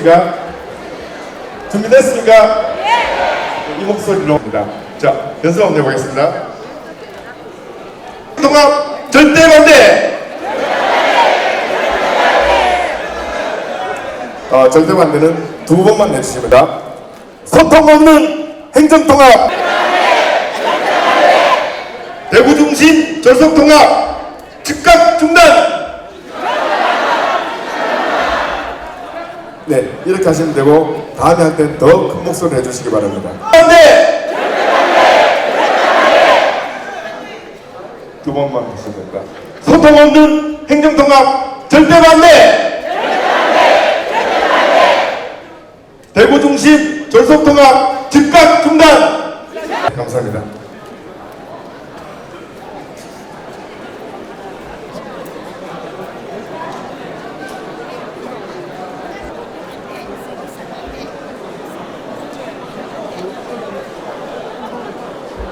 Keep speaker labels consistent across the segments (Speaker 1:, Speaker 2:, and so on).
Speaker 1: 준비됐습니까? 준비됐습니까? 이 목소리로 합니다. 자, 연습 한번 해보겠습니다. 통합 절대 반대! 절대 반대는 두 번만 내주십니다. 소통 없는 행정통합! 대구 중심 절속통합! 즉각 중단! 네, 이렇게 하시면 되고 다음에 할 땐 더 큰 목소리를 해주시기 바랍니다. 반대! 두 번만 하시면 됩니다. 소통 없는 행정통합 절대 반대! 대구 중심 절속통합 즉각 중단! 감사합니다.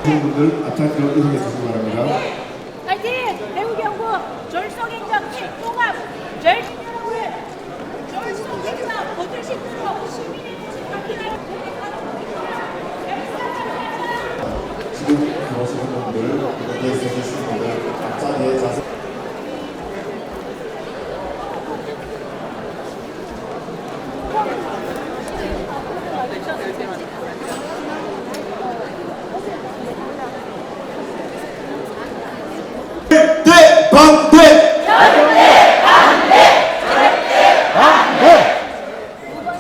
Speaker 1: 분들 앞장으로 이동해 주시기 바랍니다.
Speaker 2: 파이팅! 대구 경북 졸속행정 통합 졸속행정 고들식으로 시민의
Speaker 1: 지금 들어오시는 분들 여기에 서주시는 분들 앞자리에 자세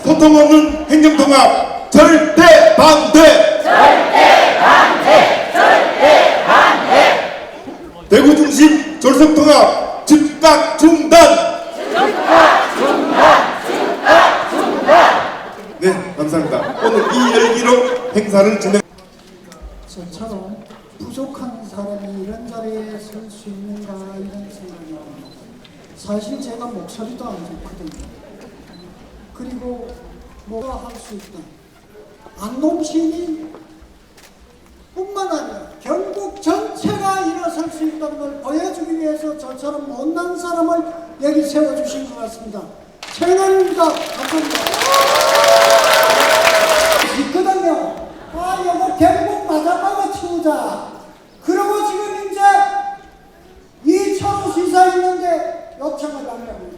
Speaker 1: 소통 없는 행정통합 절대 반대! 절대 반대! 절대 반대! 대구 중심 졸속통합 즉각 중단! 즉각 중단! 즉각 중단! 네, 감사합니다. 오늘 이 열기로 행사를 진행.
Speaker 3: 저처럼 부족한 사람이 이런 자리에 설 수 있는가 이런 생각이 듭니다. 사실 제가 목소리도 안 좋거든요. 그리고 뭐가 할 수 있다. 안동 시민 뿐만 아니라 경북 전체가 일어설 수 있다는 걸 보여주기 위해서 저처럼 못난 사람을 여기 세워주신 것 같습니다. 최영입니다. 감사합니다. 있거든요. 이거 경북 마지막에 치우자. 그러고 지금 이제 이철우 지사 있는데 요청을 하려고.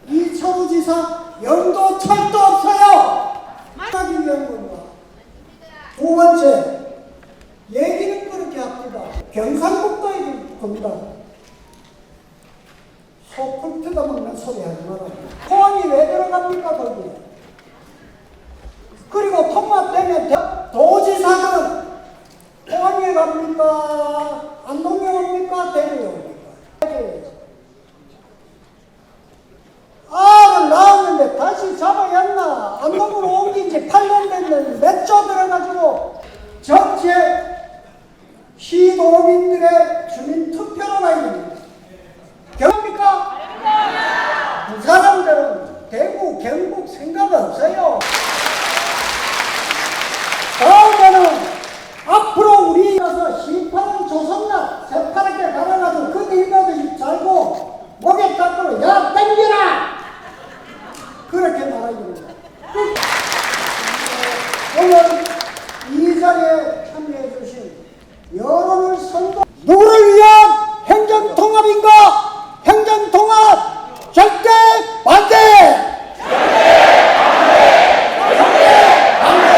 Speaker 3: 이철우 지사 영도 철도 없어요. 하기 위한 겁니다. 두 번째, 얘기는 그렇게 합니다. 경상북도에 겁니다. 소풀 뜯어먹는 소리 하지 말아요. 포항이 왜 들어갑니까 거기? 그리고 통합되면 도지사는 포항에 갑니까? 안동에 옵니까? 대구에 옵니까? 나왔는데 다시 잡아야 했나? 안동으로 옮긴 지 8년 됐는데 몇 조 들어가지고 전체 시도민들의 주민 투표로 가야 됩니다. 경합니까? 그 사람들은 대구, 경북 생각 없어요. 다음에는 앞으로 우리 가서 시판은 조선날 새파랗게 갈아가지고 그 일가도 잘고 목에 닦고 야 땡겨라! 그렇게 말해야 됩니다. 오늘 이 자리에 참여해 주신 여론을 선도 누구를 위한 행정통합인가? 행정통합 절대 반대! 절대 반대! 절대 반대!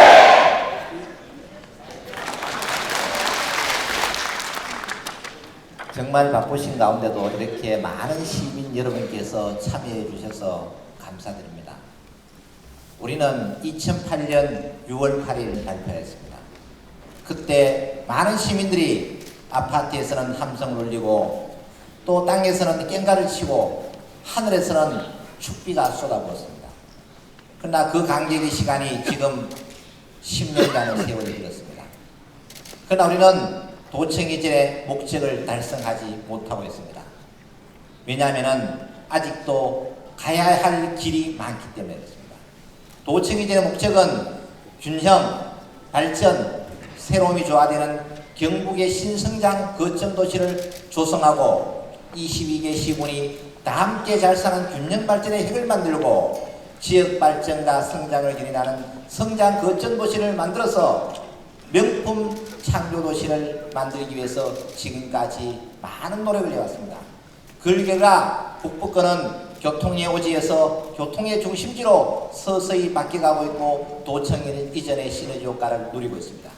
Speaker 4: 정말 바쁘신 가운데도 이렇게 많은 시민 여러분께서 참여해 주셔서 감사드립니다. 우리는 2008년 6월 8일 발표했습니다. 그때 많은 시민들이 아파트에서는 함성을 울리고 또 땅에서는 꽹가를 치고 하늘에서는 축비가 쏟아부었습니다. 그러나 그 강제의 시간이 지금 10년이라는 세월이 흘렀습니다. 그러나 우리는 도청 이전의 목적을 달성하지 못하고 있습니다. 왜냐하면 아직도 가야 할 길이 많기 때문에 그렇습니다. 도청 이전의 목적은 균형, 발전, 새로움이 조화되는 경북의 신성장 거점 도시를 조성하고 22개 시군이 다 함께 잘 사는 균형 발전의 핵을 만들고 지역 발전과 성장을 견인하는 성장 거점 도시를 만들어서 명품 창조 도시를 만들기 위해서 지금까지 많은 노력을 해왔습니다. 그 결과 북부권은 교통의 오지에서 교통의 중심지로 서서히 바뀌어가고 있고 도청의 이전의 시너지 효과를 누리고 있습니다.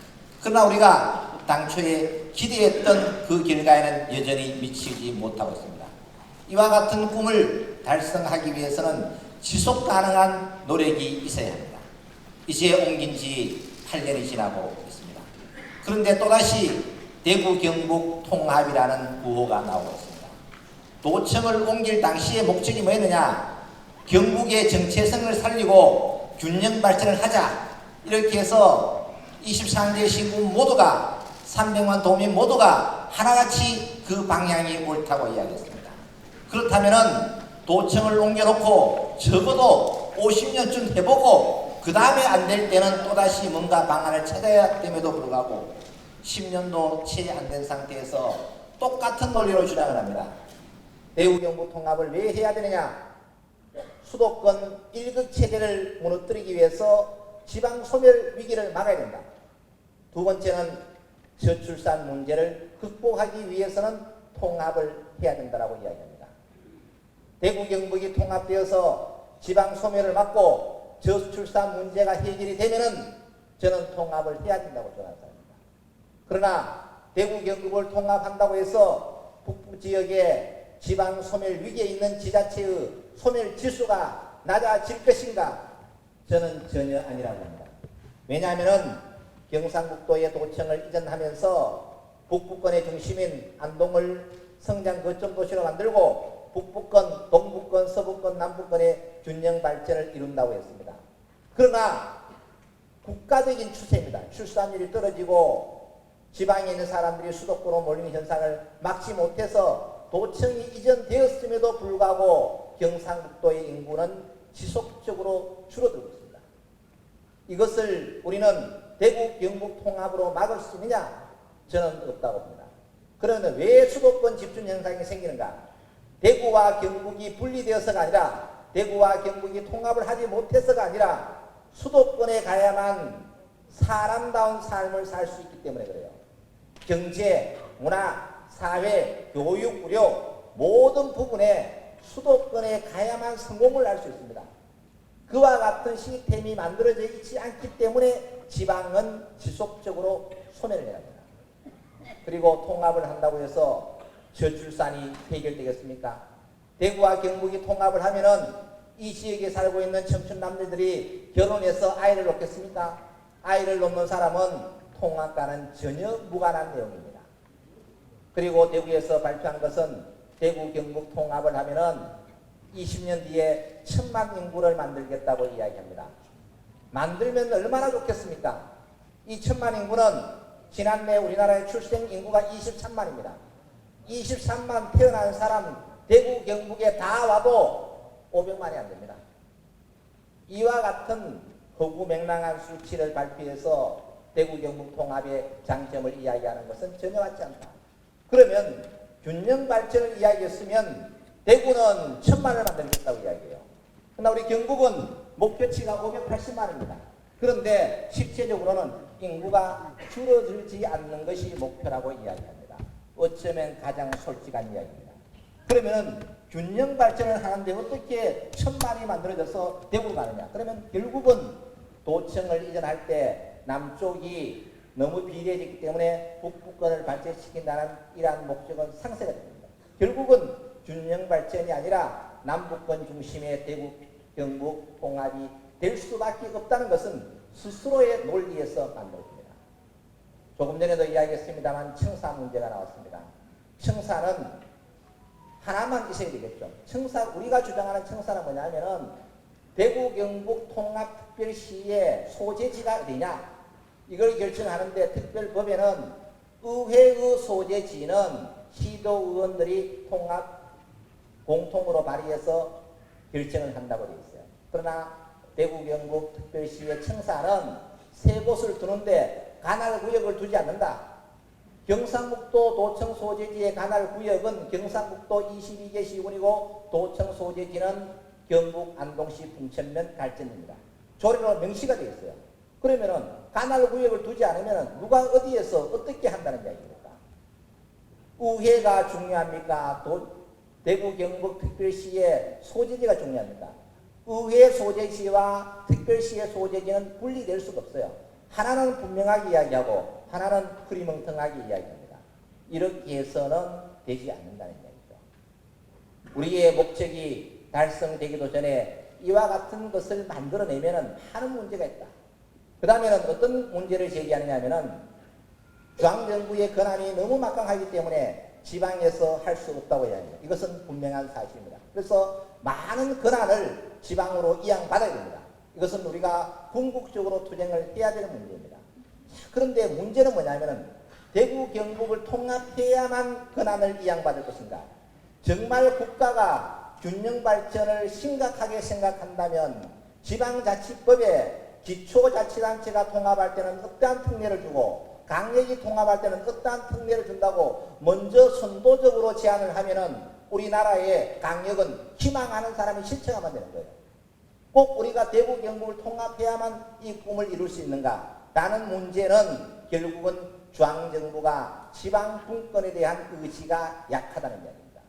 Speaker 4: 그러나 우리가 당초에 기대했던 그 결과에는 여전히 미치지 못하고 있습니다. 이와 같은 꿈을 달성하기 위해서는 지속 가능한 노력이 있어야 합니다. 이제 옮긴 지 8년이 지나고 있습니다. 그런데 또다시 대구 경북 통합이라는 구호가 나오고 있습니다. 도청을 옮길 당시의 목적이 뭐였느냐? 경북의 정체성을 살리고 균형 발전을 하자. 이렇게 해서 23대 시군 모두가 300만 도민 모두가 하나같이 그 방향이 옳다고 이야기했습니다. 그렇다면은 도청을 옮겨놓고 적어도 50년쯤 해보고 그 다음에 안 될 때는 또다시 뭔가 방안을 찾아야 됨에도 불구하고 10년도 채 안 된 상태에서 똑같은 논리로 주장을 합니다. 대구 경북 통합을 왜 해야 되느냐? 수도권 1극 체제를 무너뜨리기 위해서 지방 소멸 위기를 막아야 된다. 두 번째는 저출산 문제를 극복하기 위해서는 통합을 해야 된다라고 이야기합니다. 대구 경북이 통합되어서 지방 소멸을 막고 저출산 문제가 해결이 되면은 저는 통합을 해야 된다고 생각합니다. 그러나 대구 경북을 통합한다고 해서 북부 지역의 지방 소멸 위기에 있는 지자체의 소멸 지수가 낮아질 것인가? 저는 전혀 아니라고 합니다. 왜냐하면 경상북도의 도청을 이전하면서 북부권의 중심인 안동을 성장 거점 도시로 만들고 북부권, 동부권, 서부권, 남부권의 균형 발전을 이룬다고 했습니다. 그러나 국가적인 추세입니다. 출산율이 떨어지고 지방에 있는 사람들이 수도권으로 몰리는 현상을 막지 못해서 도청이 이전되었음에도 불구하고 경상북도의 인구는 지속적으로 줄어들고 있습니다. 이것을 우리는 대구 경북 통합으로 막을 수 있느냐? 저는 없다고 봅니다. 그러면 왜 수도권 집중 현상이 생기는가? 대구와 경북이 분리되어서가 아니라 대구와 경북이 통합을 하지 못해서가 아니라 수도권에 가야만 사람다운 삶을 살 수 있기 때문에 그래요. 경제, 문화, 사회, 교육, 의료 모든 부분에 수도권에 가야만 성공을 할 수 있습니다. 그와 같은 시스템이 만들어져 있지 않기 때문에 지방은 지속적으로 소멸을 해야 합니다. 그리고 통합을 한다고 해서 저출산이 해결되겠습니까? 대구와 경북이 통합을 하면은 이 지역에 살고 있는 청춘 남녀들이 결혼해서 아이를 놓겠습니까? 아이를 놓는 사람은 통합과는 전혀 무관한 내용입니다. 그리고 대구에서 발표한 것은 대구 경북 통합을 하면은 20년 뒤에 1000만 인구를 만들겠다고 이야기합니다. 만들면 얼마나 좋겠습니까? 이 1000만 인구는 지난해 우리나라의 출생 인구가 23만입니다. 23만 태어난 사람 대구 경북에 다 와도 500만이 안 됩니다. 이와 같은 허구맹랑한 수치를 발표해서 대구 경북 통합의 장점을 이야기하는 것은 전혀 맞지 않다. 그러면 균형 발전을 이야기했으면 대구는 1000만을 만들겠다고 이야기해요. 그러나 우리 경북은 목표치가 580만입니다. 그런데 실제적으로는 인구가 줄어들지 않는 것이 목표라고 이야기합니다. 어쩌면 가장 솔직한 이야기입니다. 그러면 균형 발전을 하는데 어떻게 1000만이 만들어져서 대구로 가느냐? 그러면 결국은 도청을 이전할 때 남쪽이 너무 비례했기 때문에 북부권을 발전시킨다는 이러한 목적은 상쇄가 됩니다. 결국은 균형 발전이 아니라 남북권 중심의 대구 경북 통합이 될 수밖에 없다는 것은 스스로의 논리에서 만들어집니다. 조금 전에도 이야기했습니다만 청사 문제가 나왔습니다. 청사는 하나만 있어야 되겠죠. 청사, 우리가 주장하는 청사는 뭐냐면은 대구 경북 통합특별시의 소재지가 어디냐? 이걸 결정하는데 특별법에는 의회의 소재지는 시도의원들이 통합 공통으로 발의해서 결정을 한다고 되어 있어요. 그러나 대구 경북 특별시의 청사는 세 곳을 두는데 관할 구역을 두지 않는다. 경상북도 도청 소재지의 관할 구역은 경상북도 22개 시군이고 도청 소재지는 경북 안동시 풍천면 갈전입니다. 조례로 명시가 되어 있어요. 그러면은 관할 구역을 두지 않으면 누가 어디에서 어떻게 한다는 이야기입니까? 의회가 중요합니까? 대구 경북 특별시의 소재지가 중요합니까? 의회 소재지와 특별시의 소재지는 분리될 수가 없어요. 하나는 분명하게 이야기하고 하나는 흐리멍텅하게 이야기합니다. 이렇게 해서는 되지 않는다는 이야기죠. 우리의 목적이 달성되기도 전에 이와 같은 것을 만들어내면 많은 문제가 있다. 그 다음에는 어떤 문제를 제기하느냐 하면은 중앙정부의 권한이 너무 막강하기 때문에 지방에서 할 수 없다고 이야기합니다. 이것은 분명한 사실입니다. 그래서 많은 권한을 지방으로 이양받아야 됩니다. 이것은 우리가 궁극적으로 투쟁을 해야 되는 문제입니다. 그런데 문제는 뭐냐면은 대구 경북을 통합해야만 권한을 이양받을 것인가? 정말 국가가 균형 발전을 심각하게 생각한다면 지방자치법에 기초자치단체가 통합할 때는 어떠한 특례를 주고 강력이 통합할 때는 어떠한 특례를 준다고 먼저 선도적으로 제안을 하면은 우리나라의 강력은 희망하는 사람이 실천하면 되는 거예요. 꼭 우리가 대구 경북을 통합해야만 이 꿈을 이룰 수 있는가? 라는 문제는 결국은 중앙정부가 지방 분권에 대한 의지가 약하다는 이야기입니다.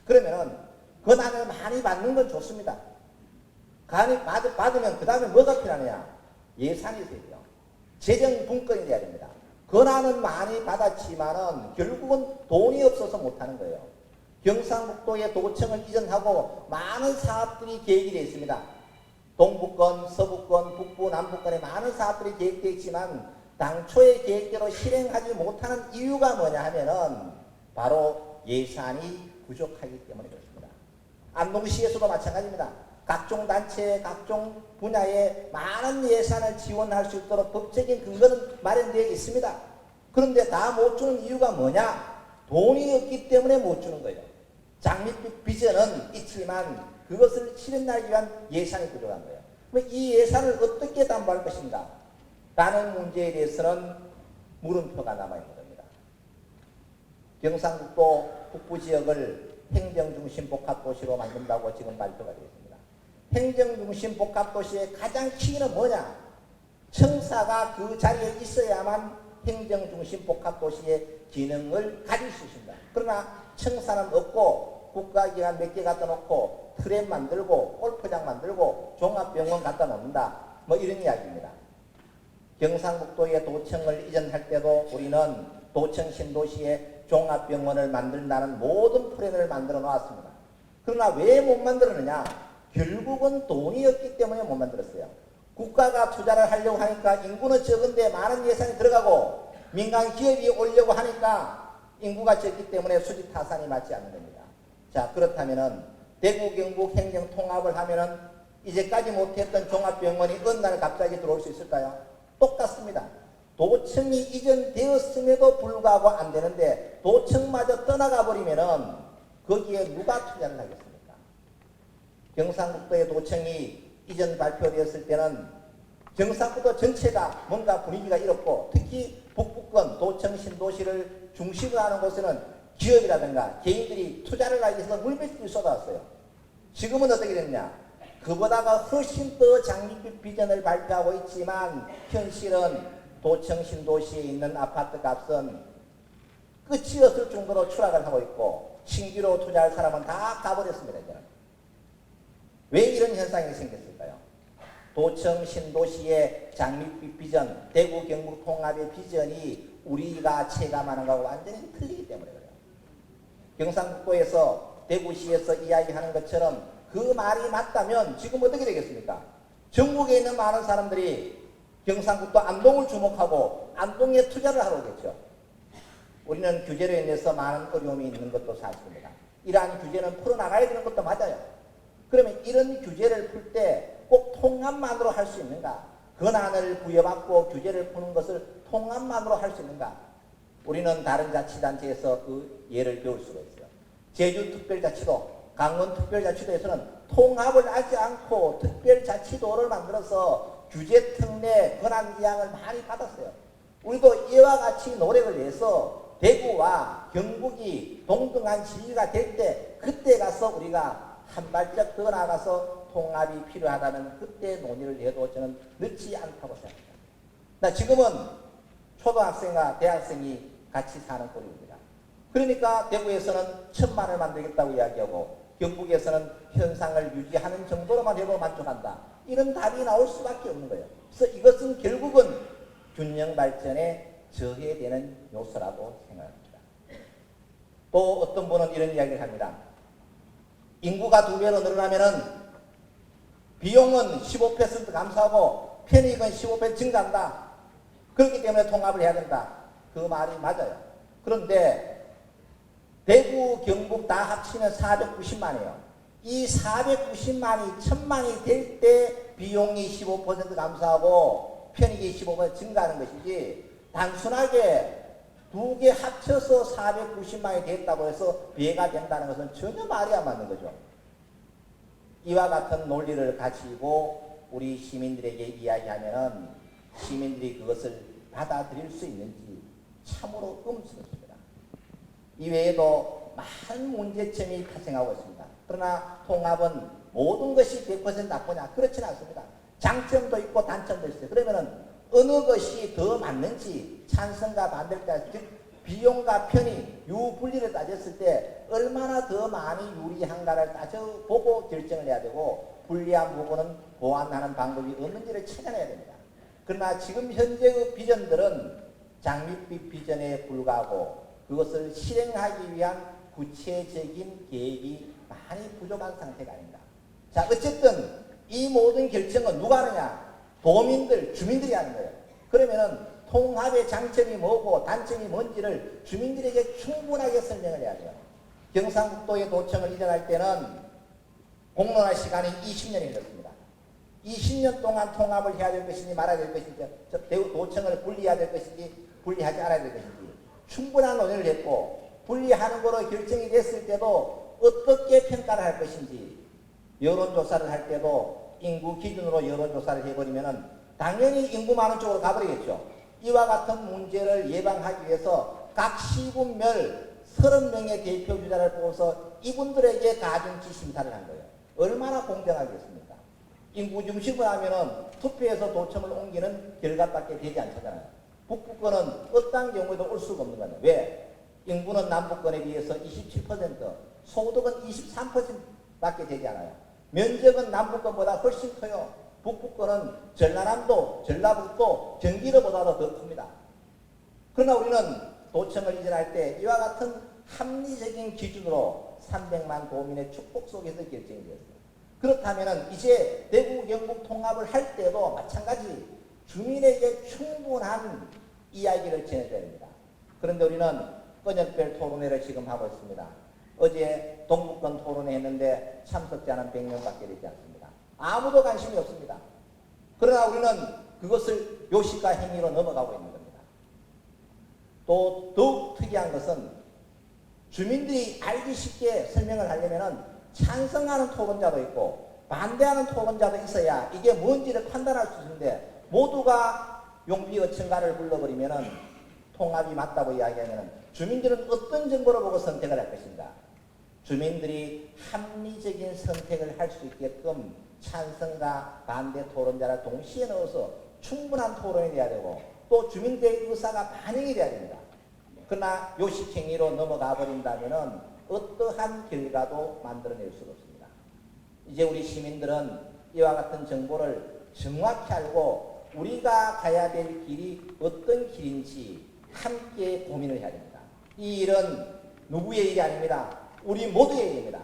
Speaker 4: 그러면은 권한을 많이 받는 건 좋습니다. 받으면 그 다음에 뭐가 필요하냐? 예산이 있어요. 재정 분권이 돼야 됩니다. 권한은 많이 받았지만은 결국은 돈이 없어서 못하는 거예요. 경상북도에 도청을 이전하고 많은 사업들이 계획이 되어 있습니다. 동북권, 서북권, 북부, 남북권에 많은 사업들이 계획되어 있지만 당초의 계획대로 실행하지 못하는 이유가 뭐냐 하면은 바로 예산이 부족하기 때문에 그렇습니다. 안동시에서도 마찬가지입니다. 각종 단체, 각종 분야에 많은 예산을 지원할 수 있도록 법적인 근거는 마련되어 있습니다. 그런데 다 못 주는 이유가 뭐냐? 돈이 없기 때문에 못 주는 거예요. 장밋빛 비전은 있지만 그것을 실현하기 위한 예산이 부족한 거예요. 그럼 이 예산을 어떻게 담보할 것인가? 라는 문제에 대해서는 물음표가 남아있는 겁니다. 경상북도 북부지역을 행정중심 복합도시로 만든다고 지금 발표가 되어 있습니다. 행정중심 복합도시의 가장 키는 뭐냐? 청사가 그 자리에 있어야만 행정중심 복합도시의 기능을 가질 수 있습니다. 그러나 청사는 없고 국가기관 몇 개 갖다 놓고 트램 만들고 골프장 만들고 종합병원 갖다 놓는다. 뭐 이런 이야기입니다. 경상북도에 도청을 이전할 때도 우리는 도청 신도시에 종합병원을 만든다는 모든 플랜을 만들어 놓았습니다. 그러나 왜 못 만들었느냐? 결국은 돈이 없기 때문에 못 만들었어요. 국가가 투자를 하려고 하니까 인구는 적은데 많은 예산이 들어가고 민간 기업이 오려고 하니까 인구가 적기 때문에 수지 타산이 맞지 않는 겁니다. 자, 그렇다면은 대구 경북 행정 통합을 하면은 이제까지 못했던 종합병원이 어느 날 갑자기 들어올 수 있을까요? 똑같습니다. 도청이 이전되었음에도 불구하고 안 되는데 도청마저 떠나가 버리면은 거기에 누가 투자를 하겠습니까? 경상북도의 도청이 이전 발표되었을 때는 경상북도 전체가 뭔가 분위기가 이렇고 특히 북부권 도청 신도시를 중심으로 하는 곳에는 기업이라든가 개인들이 투자를 하기 위해서 물밀들이 쏟아왔어요. 지금은 어떻게 됐냐? 그보다가 훨씬 더 장밋빛 비전을 발표하고 있지만 현실은 도청 신도시에 있는 아파트 값은 끝이 없을 정도로 추락을 하고 있고 신규로 투자할 사람은 다 가버렸습니다. 이제는. 왜 이런 현상이 생겼을까요? 도청 신도시의 장밋빛 비전, 대구 경북 통합의 비전이 우리가 체감하는 것하고 완전히 틀리기 때문에 그래요. 경상북도에서 대구시에서 이야기하는 것처럼 그 말이 맞다면 지금 어떻게 되겠습니까? 전국에 있는 많은 사람들이 경상북도 안동을 주목하고 안동에 투자를 하러 오겠죠. 우리는 규제로 인해서 많은 어려움이 있는 것도 사실입니다. 이러한 규제는 풀어나가야 되는 것도 맞아요. 그러면 이런 규제를 풀 때 꼭 통합만으로 할 수 있는가? 권한을 부여받고 규제를 푸는 것을 통합만으로 할 수 있는가? 우리는 다른 자치단체에서 그 예를 배울 수가 있어요. 제주특별자치도, 강원특별자치도에서는 통합을 하지 않고 특별자치도를 만들어서 규제 특례 권한 이양을 많이 받았어요. 우리도 이와 같이 노력을 해서 대구와 경북이 동등한 지위가 될 때 그때 가서 우리가 한 발짝 더 나가서 통합이 필요하다는 그때 논의를 해도 저는 늦지 않다고 생각합니다. 나 지금은 초등학생과 대학생이 같이 사는 꼴입니다. 그러니까 대구에서는 1000만을 만들겠다고 이야기하고 경북에서는 현상을 유지하는 정도로만 해도 만족한다. 이런 답이 나올 수밖에 없는 거예요. 그래서 이것은 결국은 균형 발전에 저해되는 요소라고 생각합니다. 또 어떤 분은 이런 이야기를 합니다. 인구가 2배로 늘어나면은 비용은 15% 감소하고 편익은 15% 증가한다. 그렇기 때문에 통합을 해야 된다. 그 말이 맞아요. 그런데 대구, 경북 다 합치면 490만이에요. 이 490만이 1000만이 될 때 비용이 15% 감소하고 편익이 15% 증가하는 것이지 단순하게 두 개 합쳐서 490만이 됐다고 해서 배가 된다는 것은 전혀 말이 안 맞는 거죠. 이와 같은 논리를 가지고 우리 시민들에게 이야기하면 시민들이 그것을 받아들일 수 있는지 참으로 의문스럽습니다. 이외에도 많은 문제점이 발생하고 있습니다. 그러나 통합은 모든 것이 100% 나쁘냐? 그렇지는 않습니다. 장점도 있고 단점도 있어요. 그러면은 어느 것이 더 맞는지 찬성과 반대를 따졌을 때 비용과 편익, 유분리를 따졌을 때 얼마나 더 많이 유리한가를 따져보고 결정을 해야 되고 불리한 부분은 보완하는 방법이 없는지를 찾아내야 됩니다. 그러나 지금 현재의 비전들은 장밋빛 비전에 불과하고 그것을 실행하기 위한 구체적인 계획이 많이 부족한 상태가 아닌가. 자, 어쨌든 이 모든 결정은 누가 하느냐? 도민들, 주민들이 하는 거예요. 그러면은 통합의 장점이 뭐고 단점이 뭔지를 주민들에게 충분하게 설명을 해야 돼요. 경상북도의 도청을 이전할 때는 공론화 시간이 20년이 걸렸습니다. 20년 동안 통합을 해야 될 것인지 말아야 될 것인지, 도청을 분리해야 될 것인지 분리하지 않아야 될 것인지 충분한 논의를 했고 분리하는 거로 결정이 됐을 때도 어떻게 평가를 할 것인지 여론조사를 할 때도 인구 기준으로 여론조사를 해버리면 당연히 인구 많은 쪽으로 가버리겠죠. 이와 같은 문제를 예방하기 위해서 각 시군별 30명의 대표 주자를 뽑아서 이분들에게 가중치 심사를 한 거예요. 얼마나 공정하겠습니까? 인구 중심을 하면은 투표해서 도청을 옮기는 결과밖에 되지 않잖아요. 북부권은 어떤 경우에도 올 수가 없는 거예요. 왜? 인구는 남부권에 비해서 27%, 소득은 23%밖에 되지 않아요. 면적은 남부권보다 훨씬 커요. 북부권은 전라남도, 전라북도, 경기도보다도 더 큽니다. 그러나 우리는 도청을 이전할 때 이와 같은 합리적인 기준으로 300만 도민의 축복 속에서 결정이 되었어요. 그렇다면 이제 대구, 경북 통합을 할 때도 마찬가지 주민에게 충분한 이야기를 전해줘야 됩니다. 그런데 우리는 건역별 토론회를 지금 하고 있습니다. 어제 동북권 토론회 했는데 참석자는 100명밖에 되지 않습니다. 아무도 관심이 없습니다. 그러나 우리는 그것을 요식과 행위로 넘어가고 있는 겁니다. 또 더욱 특이한 것은 주민들이 알기 쉽게 설명을 하려면 찬성하는 토론자도 있고 반대하는 토론자도 있어야 이게 뭔지를 판단할 수 있는데 모두가 용피어천가를 불러버리면 통합이 맞다고 이야기하면 주민들은 어떤 정보를 보고 선택을 할 것인가? 주민들이 합리적인 선택을 할 수 있게끔 찬성과 반대 토론자를 동시에 넣어서 충분한 토론이 돼야 되고 또 주민들의 의사가 반영이 돼야 됩니다. 그러나 요식행위로 넘어가 버린다면 어떠한 결과도 만들어낼 수가 없습니다. 이제 우리 시민들은 이와 같은 정보를 정확히 알고 우리가 가야 될 길이 어떤 길인지 함께 고민을 해야 됩니다. 이 일은 누구의 일이 아닙니다. 우리 모두의 일입니다.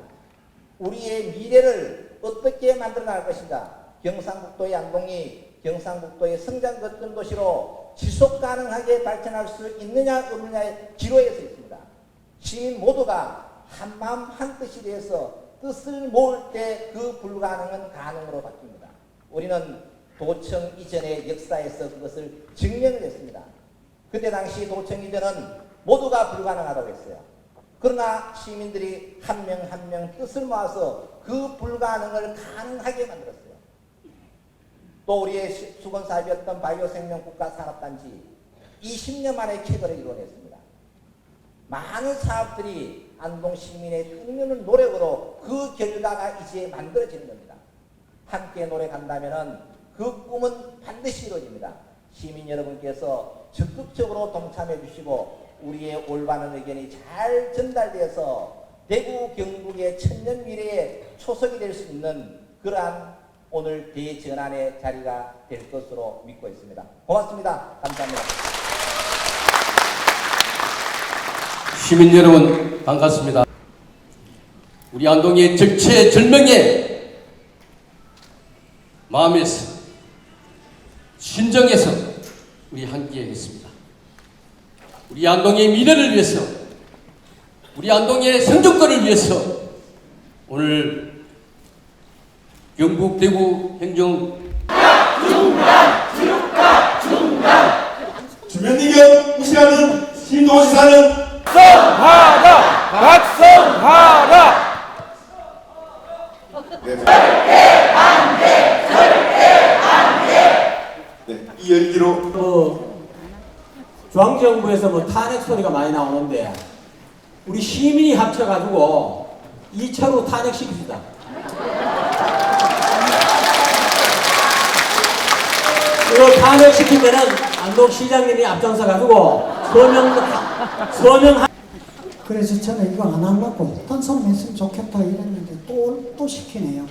Speaker 4: 우리의 미래를 어떻게 만들어 나갈 것인가? 경상북도의 안동이 경상북도의 성장 거점 도시로 지속 가능하게 발전할 수 있느냐 없느냐의 기로에 서 있습니다. 시민 모두가 한마음 한뜻이 돼서 뜻을 모을 때 그 불가능은 가능으로 바뀝니다. 우리는 도청 이전의 역사에서 그것을 증명을 했습니다. 그때 당시 도청 이전은 모두가 불가능하다고 했어요. 그러나 시민들이 한 명 한 명 뜻을 모아서 그 불가능을 가능하게 만들었어요. 또 우리의 수건사업이었던 바이오생명국가산업단지 20년 만에 쾌거를 이뤄냈습니다. 많은 사업들이 안동 시민의 끊임없는 노력으로 그 결과가 이제 만들어지는 겁니다. 함께 노래 간다면은 그 꿈은 반드시 이루어집니다. 시민 여러분께서 적극적으로 동참해 주시고 우리의 올바른 의견이 잘 전달되어서 대구 경북의 천년 미래의 초석이 될 수 있는 그러한 오늘 대전환의 자리가 될 것으로 믿고 있습니다. 고맙습니다. 감사합니다.
Speaker 5: 시민 여러분 반갑습니다. 우리 안동의 절체절명의 마음에서 심정에서 우리 함께 했습니다. 우리 안동의 미래를 위해서, 우리 안동의 성적권을 위해서 오늘 경북 대구 행정
Speaker 1: 주변의견 무시하는 신도지사는
Speaker 6: 각성하라! 각성하라!
Speaker 1: 네, 이 열기로
Speaker 7: 중앙정부에서 뭐 탄핵 소리가 많이 나오는데 우리 시민이 합쳐가지고 2차로 탄핵시킵시다. 이거 탄핵시키면은 안동시장님이 앞장서가지고 서명
Speaker 3: 그래서 저는 이거 안 하려고 단선 했으면 좋겠다 이랬는데 또 시키네요.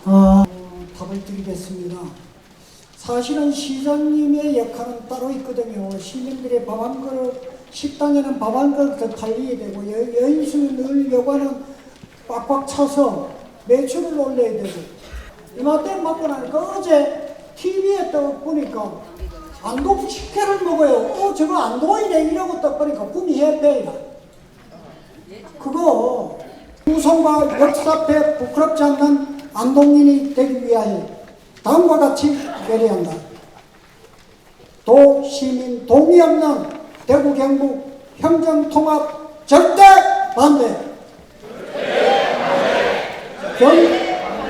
Speaker 3: 답을 드리겠습니다. 사실은 시장님의 역할은 따로 있거든요. 시민들의 밥 한 그릇, 식당에는 밥 한 그릇 더 팔려야 되고 여인수 늘 여관은 꽉꽉 차서 매출을 올려야 되고 이맘때 먹고 나니까 어제 TV에 떠 보니까 안동 식혜를 먹어요. 저거 안동이네 이러고 떠 보니까 구미해배이다. 그거 후손과 역사패 부끄럽지 않는 안동인이 되기 위하여 다음과 같이 결의한다. 도, 시민, 동의 없는 대구 경북 행정통합 절대 반대.